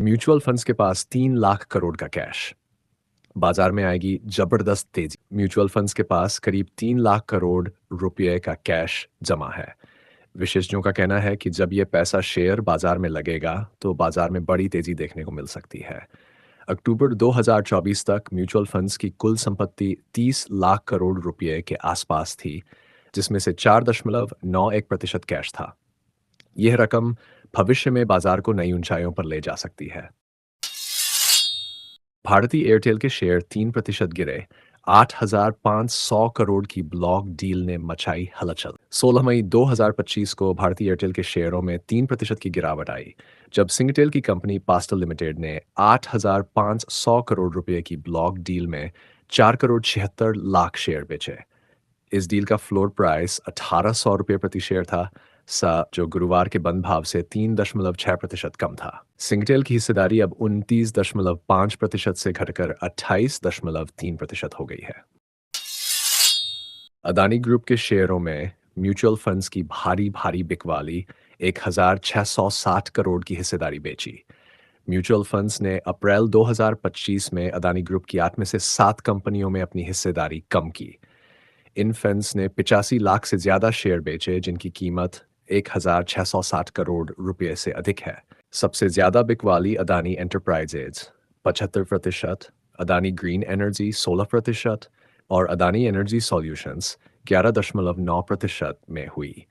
Mutual funds के पास 3 लाख करोड़ का cash. बाजार में आएगी जबरदस्त तेजी। म्यूचुअल फंड्स के पास करीब 3 लाख करोड़ रुपए का कैश जमा है। विशेषज्ञों का कहना है कि जब ये पैसा शेयर बाजार में लगेगा तो बाजार में बड़ी तेजी देखने को मिल सकती है। अक्टूबर 2024 तक म्यूचुअल फंड्स की कुल संपत्ति 30 लाख करोड़ रुपए के आसपास थी, जिसमें से 4.91% कैश था। यह रकम भविष्य में बाजार को नई ऊंचाइयों पर ले जा सकती है। भारतीय एयरटेल के शेयर 3% गिरे। 8,500 करोड़ की ब्लॉक डील ने मचाई हलचल। 16 मई 2025 को भारतीय एयरटेल के शेयरों में 3% की गिरावट आई, जब सिंगटेल की कंपनी पास्टल लिमिटेड ने 8,500 करोड़ रुपए की ब्लॉक डील में 4 करोड़ 76 लाख शेयर बेचे। इस डील का फ्लोर प्राइस 1,800 रुपये प्रति शेयर था, जो गुरुवार के बंद भाव से 3.6% कम था। सिंगटेल की हिस्सेदारी अब 29.5% से घटकर 28.3% हो गई है। अदानी ग्रुप के शेयरों में म्यूचुअल फंड्स की भारी भारी बिकवाली 1,660 करोड़ की हिस्सेदारी बेची। म्यूचुअल फंड्स ने अप्रैल 2025 में अदानी ग्रुप की 8 में से 7 कंपनियों में अपनी हिस्सेदारी कम की। इन फंड्स ने 85 लाख से ज्यादा शेयर बेचे, जिनकी कीमत 1,660 करोड़ रुपए से अधिक है। सबसे ज्यादा बिकवाली Adani enterprises 75%, Adani green energy 16% और अदानी एनर्जी सॉल्यूशंस 11.9% में हुई।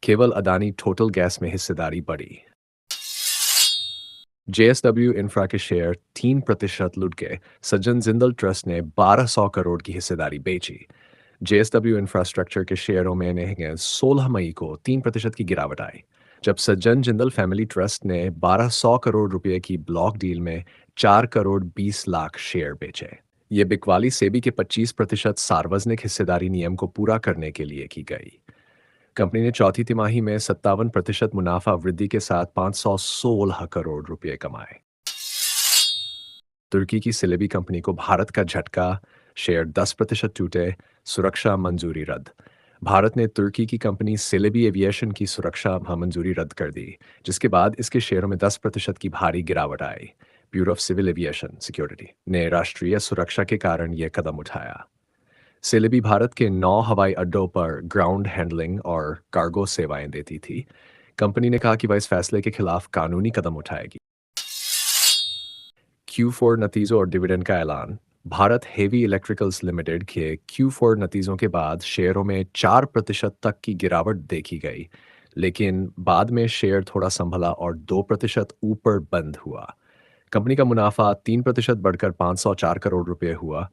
केवल अदानी टोटल गैस में हिस्सेदारी बढ़ी। जेएसडब्ल्यू इंफ्रा के शेयर 3% लुढ़ गए। सज्जन जिंदल ट्रस्ट ने 1,200 करोड़ की हिस्सेदारी बेची। जेएसडब्ल्यू इंफ्रास्ट्रक्चर के शेयरों में 16 मई को 3% की गिरावट आई, जब सज्जन जिंदल फैमिली ट्रस्ट ने 1,200 करोड़ रुपए की ब्लॉक डील में 4 करोड़ 20 लाख शेयर बेचे। ये बिकवाली सेबी के 25% सार्वजनिक हिस्सेदारी नियम को पूरा करने के लिए की गई। कंपनी ने चौथी तिमाही में 57% मुनाफा वृद्धि के साथ 516 करोड़ रुपए कमाए। तुर्की की सिलेबी कंपनी को भारत का झटका, शेयर 10% टूटे। सुरक्षा मंजूरी रद्द। भारत ने तुर्की की कंपनी सिलेबी एविएशन की सुरक्षा मंजूरी रद्द कर दी, जिसके बाद इसके शेयरों में 10% की भारी गिरावट आई। Bureau of civil aviation security ने राष्ट्रीय सुरक्षा के कारण यह कदम उठाया। सिलेबी भारत के 9 हवाई अड्डों पर ग्राउंड हैंडलिंग और कार्गो सेवाएं देती थी। कंपनी ने कहा कि वह इस फैसले के खिलाफ कानूनी कदम उठाएगी। Q4 नतीजों और डिविडेंड का ऐलान। भारत हेवी इलेक्ट्रिकल्स लिमिटेड के Q4 नतीजों के बाद शेयरों में 4% तक की गिरावट देखी गई, लेकिन बाद में शेयर थोड़ा संभला और 2% ऊपर बंद हुआ। कंपनी का मुनाफा 3% बढ़कर 504 करोड़ रुपए हुआ,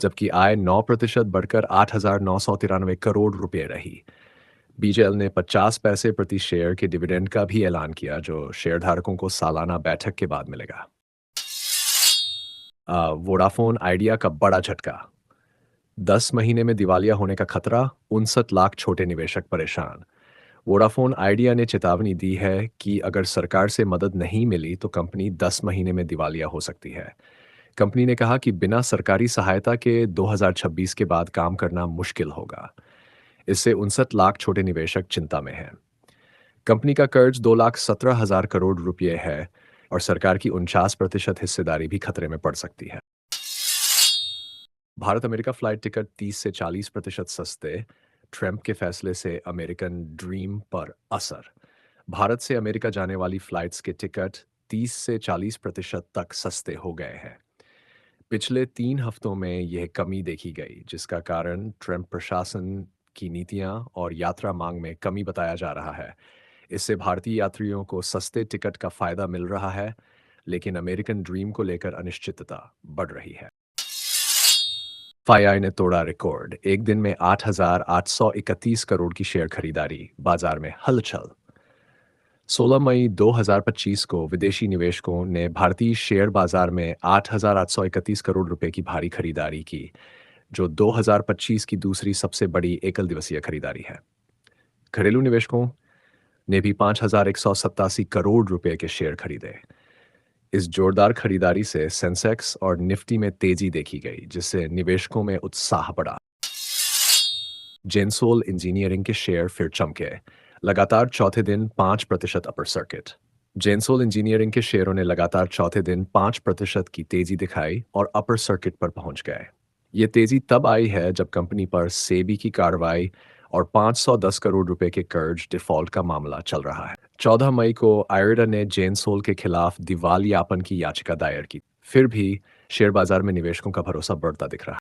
जबकि आय 9% बढ़कर 8,993 करोड़ रुपए रही। बीजेएल ने 50 पैसे प्रति शेयर के डिविडेंड का भी ऐलान किया, जो शेयरधारकों को सालाना बैठक के बाद मिलेगा। वोडाफोन आइडिया का बड़ा झटका। 10 महीने में दिवालिया होने का खतरा, 59 लाख छोटे निवेशक परेशान। वोडाफोन आइडिया ने चेतावनी दी है कि अगर सरकार से मदद नहीं मिली तो कंपनी 10 महीने में दिवालिया हो सकती है। कंपनी ने कहा कि बिना सरकारी सहायता के 2026 के बाद काम करना मुश्किल होगा। इससे 59 लाख छोटे निवेशक चिंता में हैं। कंपनी का कर्ज 2,17,000 करोड़ रुपए है और सरकार की 49% हिस्सेदारी भी खतरे में पड़ सकती है। भारत अमेरिका फ्लाइट टिकट 30 से 40% सस्ते। ट्रंप के फैसले से अमेरिकन ड्रीम पर असर। भारत से अमेरिका जाने वाली फ्लाइट्स के टिकट 30 से 40% तक सस्ते हो गए हैं। पिछले 3 हफ्तों में यह कमी देखी गई, जिसका कारण ट्रंप प्रशासन की नीतियां और यात्रा मांग में कमी बताया जा रहा है। इससे भारतीय यात्रियों को सस्ते टिकट का फायदा मिल रहा है, लेकिन अमेरिकन ड्रीम को लेकर अनिश्चितता बढ़ रही है। FiI ने तोड़ा रिकॉर्ड। एक दिन में 8,831 करोड़ की शेयर खरीदारी, बाजार में हलचल। 16 मई 2025 को विदेशी निवेशकों ने भारतीय शेयर बाजार में 8,831 करोड़ रुपए की भारी खरीदारी की, जो 2025 की दूसरी सबसे बड़ी एकल दिवसीय खरीदारी है। घरेलू निवेशकों ने भी 5,187 करोड़ रुपए के शेयर खरीदे। इस जोरदार खरीदारी से सेंसेक्स और निफ्टी में तेजी देखी गई, जिससे निवेशकों में उत्साह बढ़ा। जेंसोल इंजीनियरिंग के शेयर फिर चमके। लगातार चौथे दिन 5% अपर सर्किट। जेनसोल इंजीनियरिंग के शेयरों ने लगातार चौथे दिन 5% की तेजी दिखाई और अपर सर्किट पर पहुंच गए। ये तेजी तब आई है जब कंपनी पर सेबी की कार्रवाई और 510 करोड़ रुपए के कर्ज डिफॉल्ट का मामला चल रहा है। 14 मई को आयरडा ने जेनसोल के खिलाफ दिवालियापन की याचिका दायर की। फिर भी शेयर बाजार में निवेशकों का भरोसा बढ़ता दिख रहा है।